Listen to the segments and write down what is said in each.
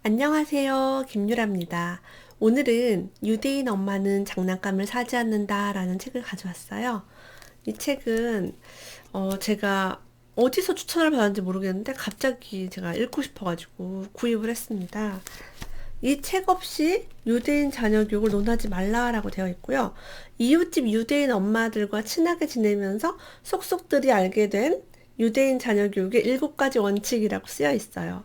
안녕하세요. 김유라입니다. 오늘은 유대인 엄마는 장난감을 사지 않는다 라는 책을 가져왔어요. 이 책은 제가 어디서 추천을 받았는지 모르겠는데 갑자기 제가 읽고 싶어가지고 구입을 했습니다. 이 책 없이 유대인 자녀 교육을 논하지 말라라고 되어 있고요. 이웃집 유대인 엄마들과 친하게 지내면서 속속들이 알게 된 유대인 자녀 교육의 7가지 원칙이라고 쓰여 있어요.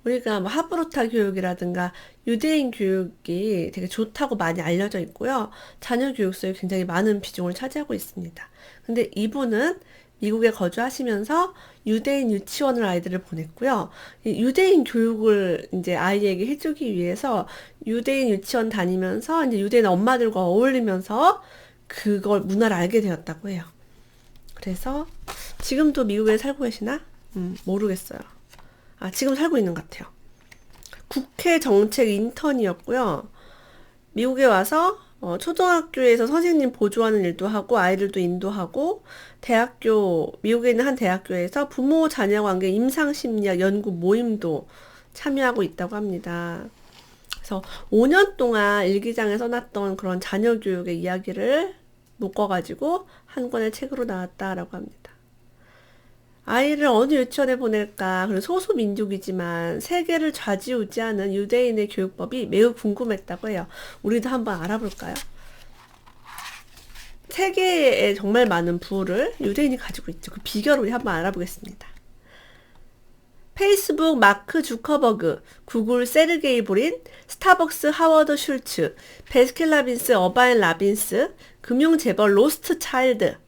우리가 뭐 하브루타 교육이라든가 유대인 교육이 되게 좋다고 많이 알려져 있고요. 자녀 교육서에 굉장히 많은 비중을 차지하고 있습니다. 근데 이분은 미국에 거주하시면서 유대인 유치원을 아이들을 보냈고요. 이 유대인 교육을 이제 아이에게 해주기 위해서 유대인 유치원 다니면서 이제 유대인 엄마들과 어울리면서 그걸 문화를 알게 되었다고 해요. 그래서 지금도 미국에 살고 계시나? 모르겠어요. 지금 살고 있는 것 같아요. 국회 정책 인턴이었고요. 미국에 와서 초등학교에서 선생님 보조하는 일도 하고 아이들도 인도하고 미국에 있는 한 대학교에서 부모 자녀 관계 임상심리학 연구 모임도 참여하고 있다고 합니다. 그래서 5년 동안 일기장에 써놨던 그런 자녀 교육의 이야기를 묶어가지고 한 권의 책으로 나왔다라고 합니다. 아이를 어느 유치원에 보낼까? 그리고 소수민족이지만 세계를 좌지우지하는 유대인의 교육법이 매우 궁금했다고 해요. 우리도 한번 알아볼까요? 세계에 정말 많은 부를 유대인이 가지고 있죠. 그 비결을 우리 한번 알아보겠습니다. 페이스북 마크 주커버그, 구글 세르게이 브린, 스타벅스 하워드 슐츠, 베스킨라빈스 어바인 라빈스, 금융재벌 로스트 차일드.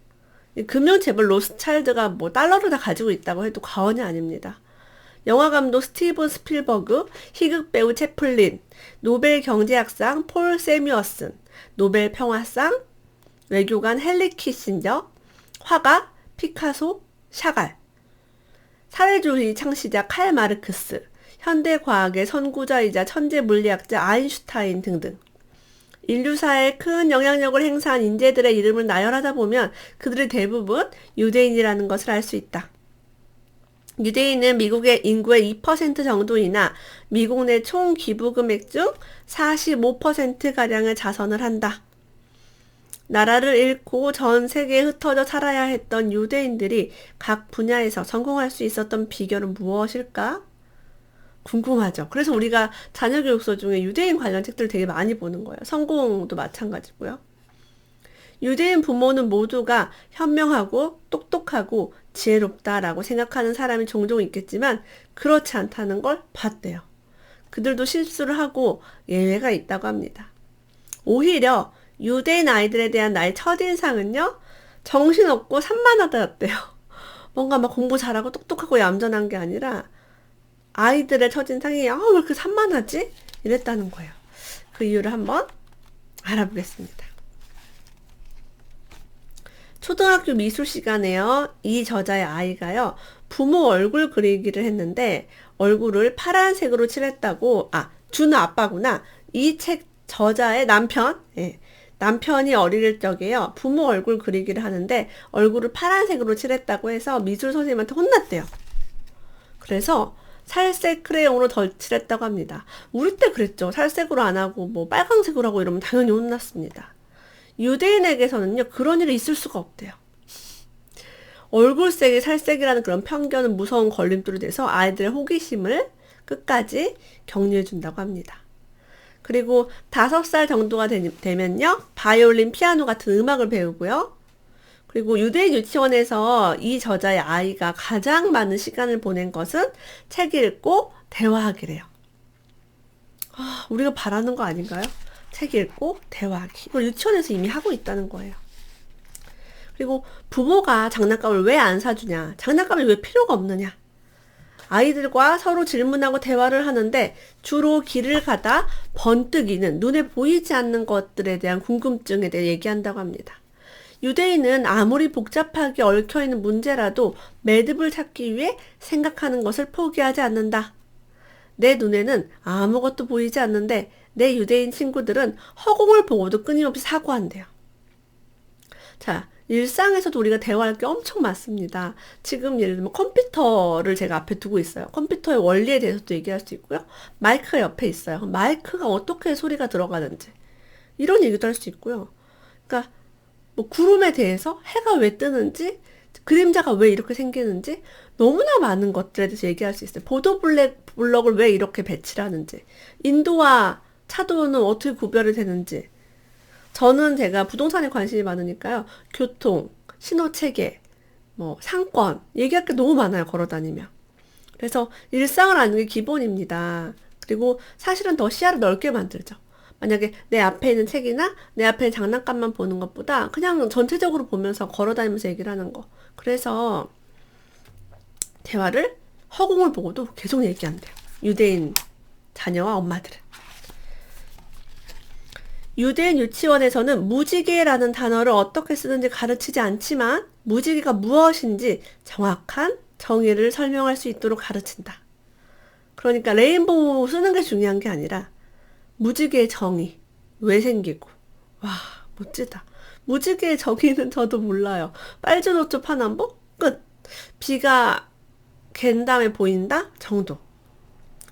금융재벌 로스차일드가 뭐 달러를 다 가지고 있다고 해도 과언이 아닙니다. 영화감독 스티븐 스필버그, 희극배우 채플린, 노벨 경제학상 폴 세뮤어슨, 노벨 평화상, 외교관 헨리 키신저, 화가 피카소, 샤갈, 사회주의 창시자 칼 마르크스, 현대과학의 선구자이자 천재 물리학자 아인슈타인 등등. 인류사에 큰 영향력을 행사한 인재들의 이름을 나열하다 보면 그들의 대부분 유대인이라는 것을 알 수 있다. 유대인은 미국의 인구의 2% 정도이나 미국 내 총 기부 금액 중 45%가량의 자선을 한다. 나라를 잃고 전 세계에 흩어져 살아야 했던 유대인들이 각 분야에서 성공할 수 있었던 비결은 무엇일까? 궁금하죠. 그래서 우리가 자녀교육서 중에 유대인 관련 책들을 되게 많이 보는 거예요. 성공도 마찬가지고요. 유대인 부모는 모두가 현명하고 똑똑하고 지혜롭다라고 생각하는 사람이 종종 있겠지만 그렇지 않다는 걸 봤대요. 그들도 실수를 하고 예외가 있다고 합니다. 오히려 유대인 아이들에 대한 나의 첫인상은요, 정신없고 산만하다였대요. 뭔가 막 공부 잘하고 똑똑하고 얌전한 게 아니라 아이들의 첫인상이 왜 이렇게 산만하지? 이랬다는 거예요. 그 이유를 한번 알아보겠습니다. 초등학교 미술 시간에요. 이 저자의 아이가요. 부모 얼굴 그리기를 했는데 얼굴을 파란색으로 칠했다고 준우 아빠구나. 이 책 저자의 남편 남편이 어릴 적에요. 부모 얼굴 그리기를 하는데 얼굴을 파란색으로 칠했다고 해서 미술 선생님한테 혼났대요. 그래서 살색 크레용으로 덧칠했다고 합니다. 우리 때 그랬죠. 살색으로 안 하고 뭐 빨강색으로 하고 이러면 당연히 혼났습니다. 유대인에게서는요, 그런 일이 있을 수가 없대요. 얼굴색이 살색이라는 그런 편견은 무서운 걸림돌이 돼서 아이들의 호기심을 끝까지 격려해 준다고 합니다. 그리고 5살 정도가 되면요, 바이올린, 피아노 같은 음악을 배우고요. 그리고 유대인 유치원에서 이 저자의 아이가 가장 많은 시간을 보낸 것은 책 읽고 대화하기래요. 우리가 바라는 거 아닌가요? 책 읽고 대화하기. 이걸 유치원에서 이미 하고 있다는 거예요. 그리고 부모가 장난감을 왜 안 사주냐? 장난감이 왜 필요가 없느냐? 아이들과 서로 질문하고 대화를 하는데 주로 길을 가다 번뜩이는 눈에 보이지 않는 것들에 대한 궁금증에 대해 얘기한다고 합니다. 유대인은 아무리 복잡하게 얽혀있는 문제라도 매듭을 찾기 위해 생각하는 것을 포기하지 않는다. 내 눈에는 아무것도 보이지 않는데 내 유대인 친구들은 허공을 보고도 끊임없이 사고한대요. 자, 일상에서도 우리가 대화할 게 엄청 많습니다. 지금 예를 들면 컴퓨터를 제가 앞에 두고 있어요. 컴퓨터의 원리에 대해서도 얘기할 수 있고요. 마이크가 옆에 있어요. 마이크가 어떻게 소리가 들어가는지 이런 얘기도 할 수 있고요. 그러니까 뭐 구름에 대해서 해가 왜 뜨는지 그림자가 왜 이렇게 생기는지 너무나 많은 것들에 대해서 얘기할 수 있어요. 보도블록을 왜 이렇게 배치를 하는지 인도와 차도는 어떻게 구별이 되는지 저는 제가 부동산에 관심이 많으니까요. 교통, 신호체계, 뭐 상권 얘기할 게 너무 많아요. 걸어다니면. 그래서 일상을 아는 게 기본입니다. 그리고 사실은 더 시야를 넓게 만들죠. 만약에 내 앞에 있는 책이나 내 앞에 있는 장난감만 보는 것보다 그냥 전체적으로 보면서 걸어다니면서 얘기를 하는 거. 그래서 대화를 허공을 보고도 계속 얘기한대요. 유대인 자녀와 엄마들은. 유대인 유치원에서는 무지개라는 단어를 어떻게 쓰는지 가르치지 않지만 무지개가 무엇인지 정확한 정의를 설명할 수 있도록 가르친다. 그러니까 레인보우 쓰는 게 중요한 게 아니라 무지개의 정의, 왜 생기고. 와, 멋지다. 무지개의 정의는 저도 몰라요. 빨주노초 파남보? 끝. 비가 갠 다음에 보인다? 정도.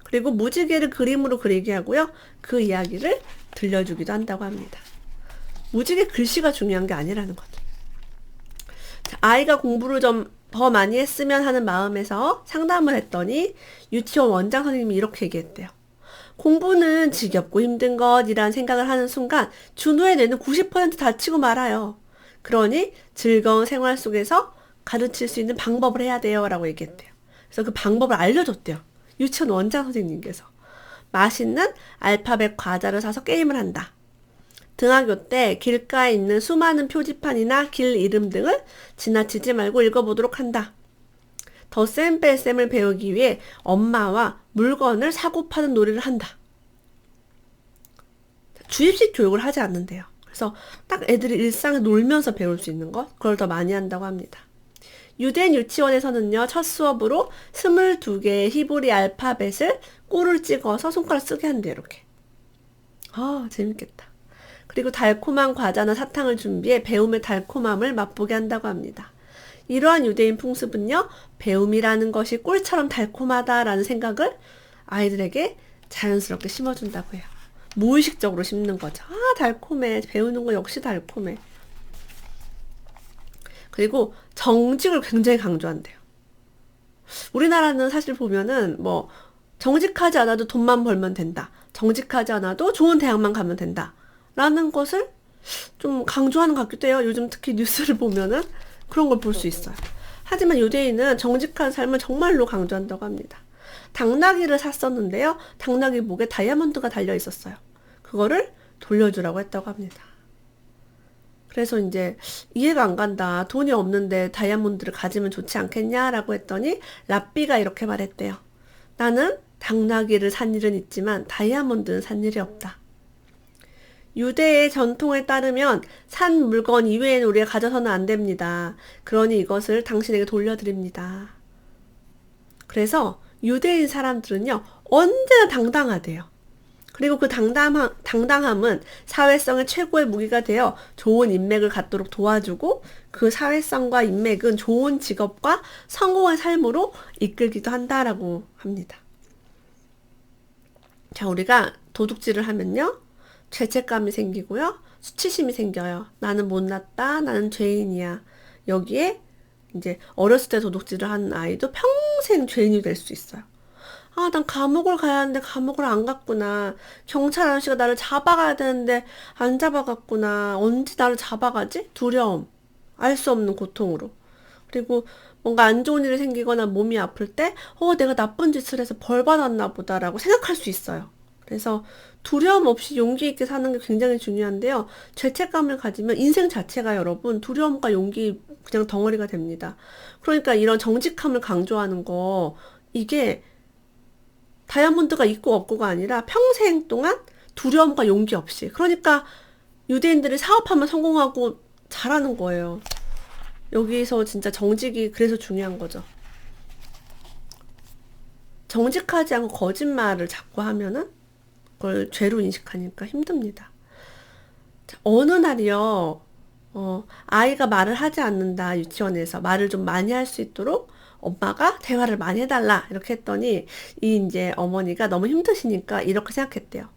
그리고 무지개를 그림으로 그리게 하고요. 그 이야기를 들려주기도 한다고 합니다. 무지개 글씨가 중요한 게 아니라는 거죠. 자, 아이가 공부를 좀 더 많이 했으면 하는 마음에서 상담을 했더니 유치원 원장 선생님이 이렇게 얘기했대요. 공부는 지겹고 힘든 것이란 생각을 하는 순간 준호의 뇌는 90% 다치고 말아요. 그러니 즐거운 생활 속에서 가르칠 수 있는 방법을 해야 돼요. 라고 얘기했대요. 그래서 그 방법을 알려줬대요. 유치원 원장 선생님께서. 맛있는 알파벳 과자를 사서 게임을 한다. 등하교 때 길가에 있는 수많은 표지판이나 길 이름 등을 지나치지 말고 읽어보도록 한다. 덧셈 뺄셈을 배우기 위해 엄마와 물건을 사고 파는 놀이를 한다. 주입식 교육을 하지 않는데요. 그래서 딱 애들이 일상에 놀면서 배울 수 있는 것, 그걸 더 많이 한다고 합니다. 유대인 유치원에서는요, 첫 수업으로 22개의 히브리 알파벳을 꼴을 찍어서 손가락 쓰게 한대요, 이렇게. 아, 재밌겠다. 그리고 달콤한 과자나 사탕을 준비해 배움의 달콤함을 맛보게 한다고 합니다. 이러한 유대인 풍습은요, 배움이라는 것이 꿀처럼 달콤하다라는 생각을 아이들에게 자연스럽게 심어준다고 해요. 무의식적으로 심는 거죠. 아, 달콤해. 배우는 거 역시 달콤해. 그리고 정직을 굉장히 강조한대요. 우리나라는 사실 보면은 뭐 정직하지 않아도 돈만 벌면 된다. 정직하지 않아도 좋은 대학만 가면 된다. 라는 것을 좀 강조하는 것 같기도 해요. 요즘 특히 뉴스를 보면은 그런 걸 볼 수 있어요. 하지만 유대인은 정직한 삶을 정말로 강조한다고 합니다. 당나귀를 샀었는데요. 당나귀 목에 다이아몬드가 달려 있었어요. 그거를 돌려주라고 했다고 합니다. 그래서 이제 이해가 안 간다. 돈이 없는데 다이아몬드를 가지면 좋지 않겠냐라고 했더니 랍비가 이렇게 말했대요. 나는 당나귀를 산 일은 있지만 다이아몬드는 산 일이 없다. 유대의 전통에 따르면 산 물건 이외에는 우리가 가져서는 안 됩니다. 그러니 이것을 당신에게 돌려드립니다. 그래서 유대인 사람들은요, 언제나 당당하대요. 그리고 그 당당함은 사회성의 최고의 무기가 되어 좋은 인맥을 갖도록 도와주고 그 사회성과 인맥은 좋은 직업과 성공의 삶으로 이끌기도 한다라고 합니다. 자, 우리가 도둑질을 하면요, 죄책감이 생기고요. 수치심이 생겨요. 나는 못났다. 나는 죄인이야. 여기에 이제 어렸을 때 도둑질을 한 아이도 평생 죄인이 될 수 있어요. 아, 난 감옥을 가야 하는데 감옥을 안 갔구나. 경찰 아저씨가 나를 잡아가야 되는데 안 잡아갔구나. 언제 나를 잡아가지? 두려움. 알 수 없는 고통으로. 그리고 뭔가 안 좋은 일이 생기거나 몸이 아플 때, 내가 나쁜 짓을 해서 벌 받았나 보다라고 생각할 수 있어요. 그래서 두려움 없이 용기 있게 사는 게 굉장히 중요한데요. 죄책감을 가지면 인생 자체가 여러분 두려움과 용기 그냥 덩어리가 됩니다. 그러니까 이런 정직함을 강조하는 거, 이게 다이아몬드가 있고 없고가 아니라 평생 동안 두려움과 용기 없이. 그러니까 유대인들이 사업하면 성공하고 잘하는 거예요. 여기서 진짜 정직이 그래서 중요한 거죠. 정직하지 않고 거짓말을 자꾸 하면은 그걸 죄로 인식하니까 힘듭니다. 자, 어느 날이요, 아이가 말을 하지 않는다, 유치원에서. 말을 좀 많이 할 수 있도록 엄마가 대화를 많이 해달라. 이렇게 했더니, 이제 어머니가 너무 힘드시니까 이렇게 생각했대요.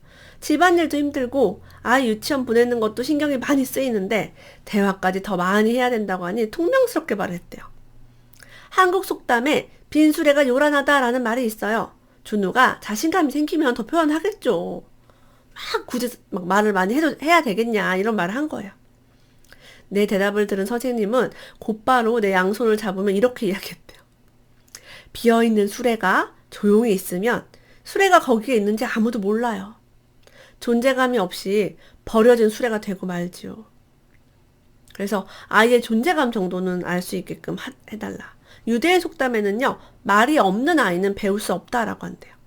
집안일도 힘들고, 아이 유치원 보내는 것도 신경이 많이 쓰이는데, 대화까지 더 많이 해야 된다고 하니 퉁명스럽게 말을 했대요. 한국 속담에 빈수레가 요란하다라는 말이 있어요. 준우가 자신감이 생기면 더 표현하겠죠. 굳이 말을 많이 해야 되겠냐, 이런 말을 한 거예요. 내 대답을 들은 선생님은 곧바로 내 양손을 잡으면 이렇게 이야기했대요. 비어있는 수레가 조용히 있으면 수레가 거기에 있는지 아무도 몰라요. 존재감이 없이 버려진 수레가 되고 말지요. 그래서 아이의 존재감 정도는 알 수 있게끔 해달라. 유대인 속담에는요, 말이 없는 아이는 배울 수 없다라고 한대요.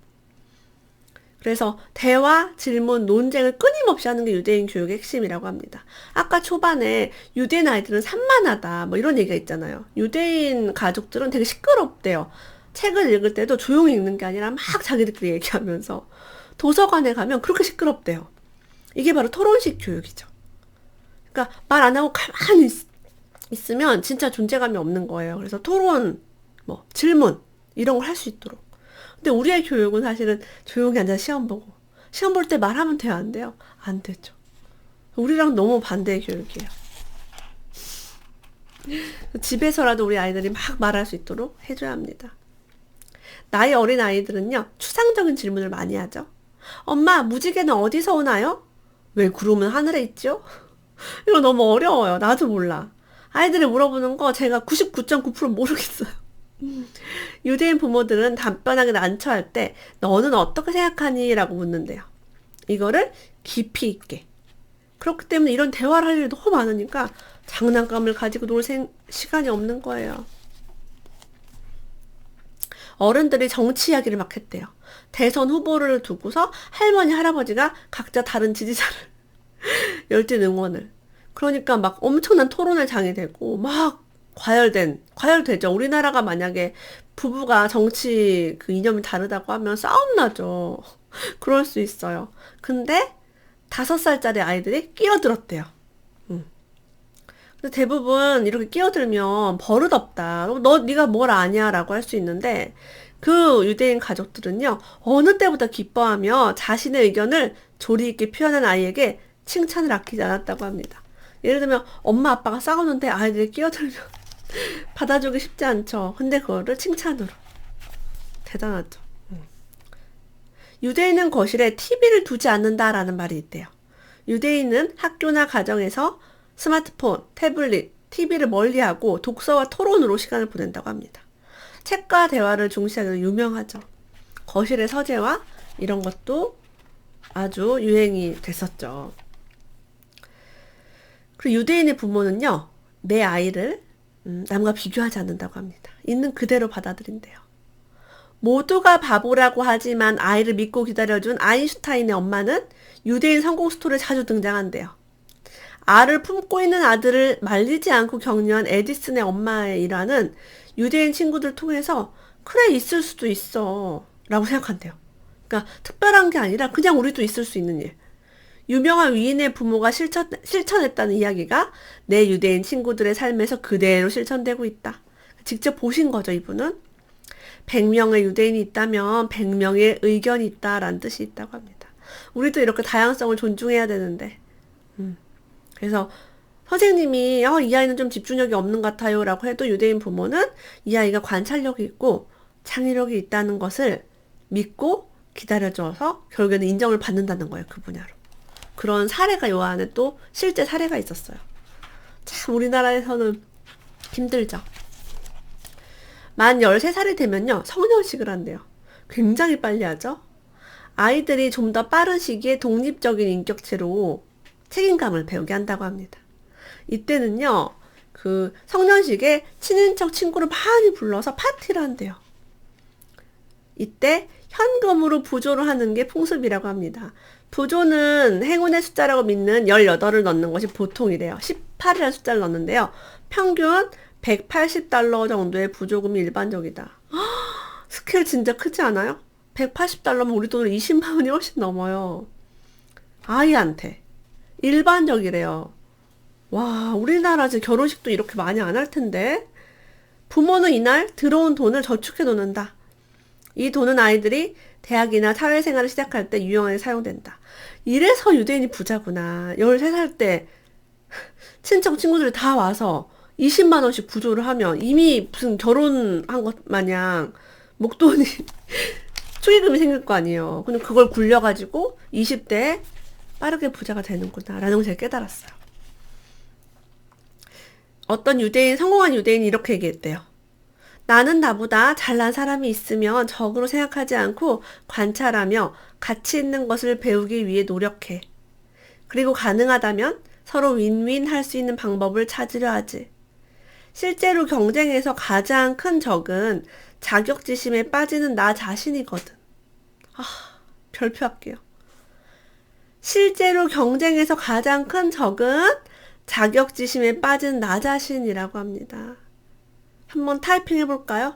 그래서 대화, 질문, 논쟁을 끊임없이 하는 게 유대인 교육의 핵심이라고 합니다. 아까 초반에 유대인 아이들은 산만하다, 뭐 이런 얘기가 있잖아요. 유대인 가족들은 되게 시끄럽대요. 책을 읽을 때도 조용히 읽는 게 아니라 막 자기들끼리 얘기하면서 도서관에 가면 그렇게 시끄럽대요. 이게 바로 토론식 교육이죠. 그러니까 말 안 하고 가만히 있으면 진짜 존재감이 없는 거예요. 그래서 토론, 질문 이런 걸 할 수 있도록. 근데 우리의 교육은 사실은 조용히 앉아서 시험 보고, 시험 볼 때 말하면 돼요, 안 돼요? 안 되죠. 우리랑 너무 반대의 교육이에요. 집에서라도 우리 아이들이 막 말할 수 있도록 해줘야 합니다. 나이 어린 아이들은요, 추상적인 질문을 많이 하죠. 엄마, 무지개는 어디서 오나요? 왜 구름은 하늘에 있죠? 이거 너무 어려워요. 나도 몰라. 아이들이 물어보는 거 제가 99.9% 모르겠어요. 유대인 부모들은 답변하게 난처할 때 너는 어떻게 생각하니? 라고 묻는데요. 이거를 깊이 있게. 그렇기 때문에 이런 대화를 할 일이 너무 많으니까 장난감을 가지고 놀 시간이 없는 거예요. 어른들이 정치 이야기를 막 했대요. 대선 후보를 두고서 할머니, 할아버지가 각자 다른 지지자를 열띤 응원을. 그러니까 막 엄청난 토론의 장이 되고 막 과열되죠. 우리나라가 만약에 부부가 정치 그 이념이 다르다고 하면 싸움 나죠. 그럴 수 있어요. 근데 5살짜리 아이들이 끼어들었대요. 근데 대부분 이렇게 끼어들면 버릇없다. 네가 뭘 아냐 라고 할 수 있는데, 그 유대인 가족들은요, 어느 때보다 기뻐하며 자신의 의견을 조리 있게 표현한 아이에게 칭찬을 아끼지 않았다고 합니다. 예를 들면 엄마 아빠가 싸우는데 아이들이 끼어들면 받아주기 쉽지 않죠. 근데 그거를 칭찬으로. 대단하죠. 유대인은 거실에 TV를 두지 않는다라는 말이 있대요. 유대인은 학교나 가정에서 스마트폰, 태블릿, TV를 멀리하고 독서와 토론으로 시간을 보낸다고 합니다. 책과 대화를 중시하기로 유명하죠. 거실의 서재와 이런 것도 아주 유행이 됐었죠. 그리고 유대인의 부모는요, 내 아이를 남과 비교하지 않는다고 합니다. 있는 그대로 받아들인대요. 모두가 바보라고 하지만 아이를 믿고 기다려준 아인슈타인의 엄마는 유대인 성공 스토리에 자주 등장한대요. 알을 품고 있는 아들을 말리지 않고 격려한 에디슨의 엄마의 일화는 유대인 친구들 통해서 그래 있을 수도 있어 라고 생각한대요. 그러니까 특별한 게 아니라 그냥 우리도 있을 수 있는 일. 유명한 위인의 부모가 실천했다는 이야기가 내 유대인 친구들의 삶에서 그대로 실천되고 있다. 직접 보신 거죠, 이분은. 100명의 유대인이 있다면 100명의 의견이 있다라는 뜻이 있다고 합니다. 우리도 이렇게 다양성을 존중해야 되는데. 그래서 선생님이 이 아이는 좀 집중력이 없는 것 같아요 라고 해도 유대인 부모는 이 아이가 관찰력이 있고 창의력이 있다는 것을 믿고 기다려줘서 결국에는 인정을 받는다는 거예요. 그 분야로. 그런 사례가 요 안에 또 실제 사례가 있었어요. 참 우리나라에서는 힘들죠. 만 13살이 되면요, 성년식을 한대요. 굉장히 빨리 하죠. 아이들이 좀 더 빠른 시기에 독립적인 인격체로 책임감을 배우게 한다고 합니다. 이때는요, 그 성년식에 친인척 친구를 많이 불러서 파티를 한대요. 이때 현금으로 부조를 하는 게 풍습이라고 합니다. 부조는 행운의 숫자라고 믿는 18을 넣는 것이 보통이래요. 18이라는 숫자를 넣는데요. 평균 180달러 정도의 부조금이 일반적이다. 스케일 진짜 크지 않아요? 180달러면 우리 돈으로 20만 원이 훨씬 넘어요. 아이한테. 일반적이래요. 와, 우리나라 이제 결혼식도 이렇게 많이 안 할 텐데. 부모는 이날 들어온 돈을 저축해 놓는다. 이 돈은 아이들이 대학이나 사회생활을 시작할 때 유용하게 사용된다. 이래서 유대인이 부자구나. 13살 때 친척 친구들이 다 와서 20만 원씩 부조를 하면 이미 무슨 결혼한 것 마냥 목돈이 축의금이 생길 거 아니에요. 근데 그걸 굴려가지고 20대에 빠르게 부자가 되는구나 라는 걸 제가 깨달았어요. 어떤 유대인, 성공한 유대인이 이렇게 얘기했대요. 나는 나보다 잘난 사람이 있으면 적으로 생각하지 않고 관찰하며 가치 있는 것을 배우기 위해 노력해. 그리고 가능하다면 서로 윈윈 할 수 있는 방법을 찾으려 하지. 실제로 경쟁에서 가장 큰 적은 자격지심에 빠지는 나 자신이거든. 아, 별표 할게요. 실제로 경쟁에서 가장 큰 적은 자격지심에 빠진 나 자신이라고 합니다. 한번 타이핑 해볼까요?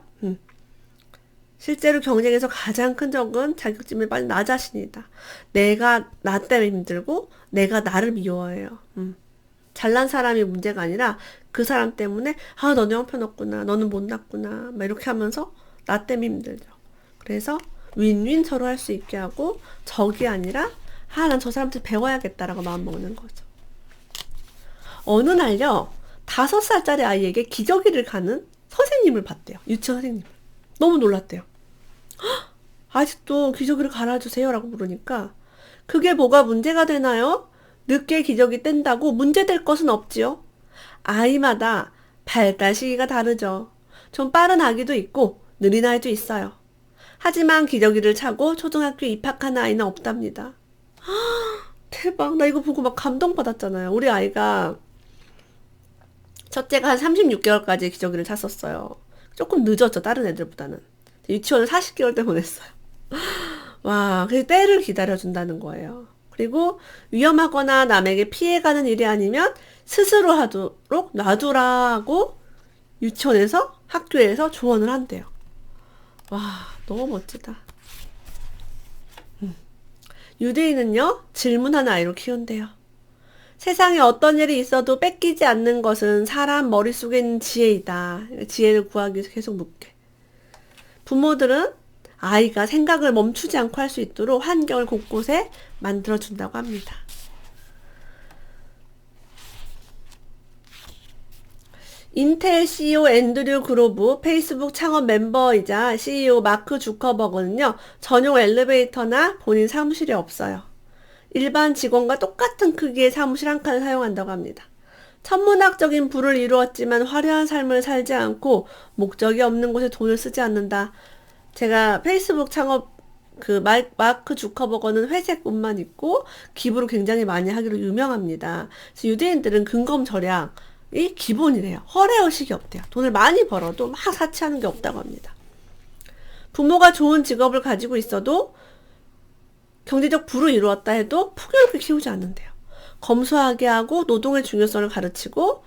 실제로 경쟁에서 가장 큰 적은 자격지심에 빠진 나 자신이다. 내가 나 때문에 힘들고 내가 나를 미워해요. 잘난 사람이 문제가 아니라 그 사람 때문에 아 너는 형편없구나 너는 못났구나 막 이렇게 하면서 나 때문에 힘들죠. 그래서 윈윈 서로 할 수 있게 하고 적이 아니라 아 난 저 사람한테 배워야겠다라고 마음먹는 거죠. 어느 날요 5살짜리 아이에게 기저귀를 가는 선생님을 봤대요. 유치원 선생님을. 너무 놀랐대요. 아직도 기저귀를 갈아주세요 라고 물으니까 그게 뭐가 문제가 되나요? 늦게 기저귀 뗀다고 문제될 것은 없지요. 아이마다 발달 시기가 다르죠. 좀 빠른 아기도 있고 느린 아이도 있어요. 하지만 기저귀를 차고 초등학교에 입학하는 아이는 없답니다. 대박. 나 이거 보고 막 감동받았잖아요. 우리 아이가 첫째가 한 36개월까지 기저귀를 찼었어요. 조금 늦었죠. 다른 애들보다는. 유치원을 40개월 때 보냈어요. 와, 그래서 때를 기다려준다는 거예요. 그리고 위험하거나 남에게 피해가는 일이 아니면 스스로 하도록 놔두라고 유치원에서 학교에서 조언을 한대요. 와, 너무 멋지다. 유대인은요, 질문하는 아이로 키운대요. 세상에 어떤 일이 있어도 뺏기지 않는 것은 사람 머릿속에 있는 지혜이다. 지혜를 구하기 위해서 계속 묻게. 부모들은 아이가 생각을 멈추지 않고 할 수 있도록 환경을 곳곳에 만들어준다고 합니다. 인텔 CEO 앤드류 그로브, 페이스북 창업 멤버이자 CEO 마크 주커버그는요, 전용 엘리베이터나 본인 사무실이 없어요. 일반 직원과 똑같은 크기의 사무실 한 칸을 사용한다고 합니다. 천문학적인 부를 이루었지만 화려한 삶을 살지 않고 목적이 없는 곳에 돈을 쓰지 않는다. 제가 페이스북 창업 마크 주커버거는 회색 옷만 입고 기부를 굉장히 많이 하기로 유명합니다. 그래서 유대인들은 근검 절약이 기본이래요. 허례허식이 없대요. 돈을 많이 벌어도 막 사치하는 게 없다고 합니다. 부모가 좋은 직업을 가지고 있어도 경제적 부를 이루었다 해도 풍요롭게 키우지 않는데요. 검소하게 하고 노동의 중요성을 가르치고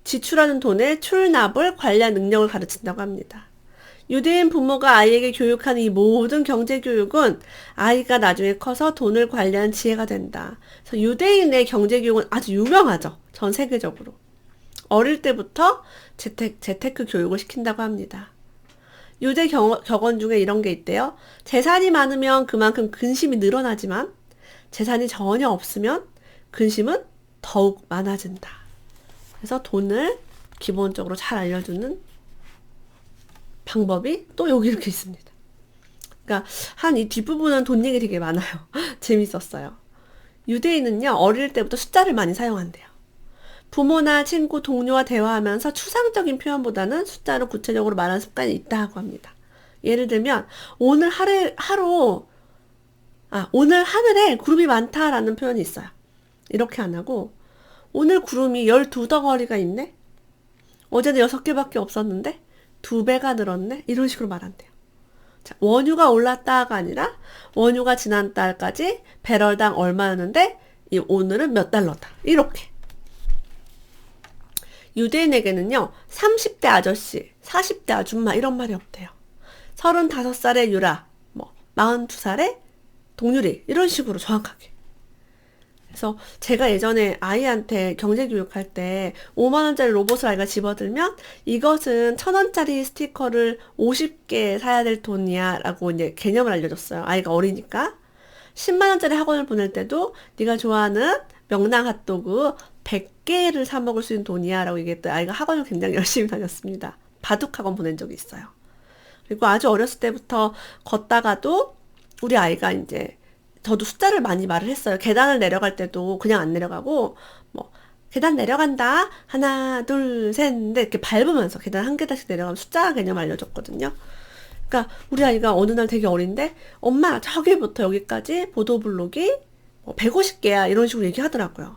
지출하는 돈의 출납을 관리할 능력을 가르친다고 합니다. 유대인 부모가 아이에게 교육하는 이 모든 경제 교육은 아이가 나중에 커서 돈을 관리하는 지혜가 된다. 그래서 유대인의 경제 교육은 아주 유명하죠. 전 세계적으로. 어릴 때부터 재테크 교육을 시킨다고 합니다. 유대 격언 중에 이런 게 있대요. 재산이 많으면 그만큼 근심이 늘어나지만 재산이 전혀 없으면 근심은 더욱 많아진다. 그래서 돈을 기본적으로 잘 알려주는 방법이 또 여기 이렇게 있습니다. 그러니까 한 이 뒷부분은 돈 얘기 되게 많아요. 재밌었어요. 유대인은요, 어릴 때부터 숫자를 많이 사용한대요. 부모나 친구, 동료와 대화하면서 추상적인 표현보다는 숫자로 구체적으로 말하는 습관이 있다고 합니다. 예를 들면 오늘 하늘에 구름이 많다라는 표현이 있어요. 이렇게 안 하고 오늘 구름이 12덩어리가 있네? 어제는 6개밖에 없었는데 2배가 늘었네? 이런 식으로 말한대요. 자, 원유가 올랐다가 아니라 원유가 지난달까지 배럴당 얼마였는데 오늘은 몇 달러다. 이렇게. 유대인에게는요, 30대 아저씨, 40대 아줌마 이런 말이 없대요. 35살의 유라, 42살의 동유리 이런 식으로 정확하게. 그래서 제가 예전에 아이한테 경제 교육할 때 5만 원짜리 로봇을 아이가 집어들면 이것은 1,000원짜리 스티커를 50개 사야 될 돈이야 라고 이제 개념을 알려줬어요. 아이가 어리니까. 10만 원짜리 학원을 보낼 때도 네가 좋아하는 명랑 핫도그 100개를 사 먹을 수 있는 돈이야 라고 얘기했더니 아이가 학원을 굉장히 열심히 다녔습니다. 바둑 학원 보낸 적이 있어요. 그리고 아주 어렸을 때부터 걷다가도 우리 아이가 이제 저도 숫자를 많이 말을 했어요. 계단을 내려갈 때도 그냥 안 내려가고 뭐 계단 내려간다. 하나, 둘, 셋, 넷 이렇게 밟으면서 계단 한 계단씩 내려가면 숫자 개념 알려줬거든요. 그러니까 우리 아이가 어느 날 되게 어린데 엄마 저기부터 여기까지 보도블록이 150개야 이런 식으로 얘기하더라고요.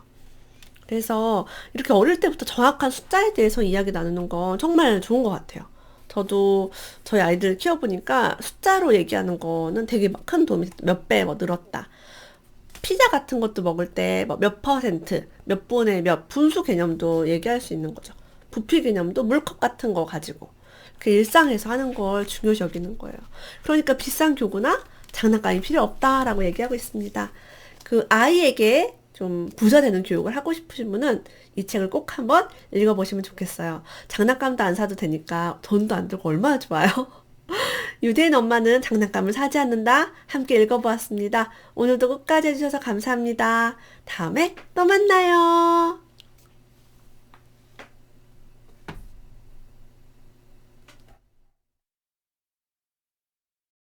그래서 이렇게 어릴 때부터 정확한 숫자에 대해서 이야기 나누는 건 정말 좋은 것 같아요. 저도 저희 아이들 키워보니까 숫자로 얘기하는 거는 되게 큰 도움이 몇 배 뭐 늘었다. 피자 같은 것도 먹을 때 몇 퍼센트, 몇 분의 몇 분수 개념도 얘기할 수 있는 거죠. 부피 개념도 물컵 같은 거 가지고 그 일상에서 하는 걸 중요시 여기는 거예요. 그러니까 비싼 교구나 장난감이 필요 없다라고 얘기하고 있습니다. 그 아이에게 좀 부자 되는 교육을 하고 싶으신 분은 이 책을 꼭 한번 읽어보시면 좋겠어요. 장난감도 안 사도 되니까 돈도 안 들고 얼마나 좋아요. 유대인 엄마는 장난감을 사지 않는다. 함께 읽어보았습니다. 오늘도 끝까지 해주셔서 감사합니다. 다음에 또 만나요.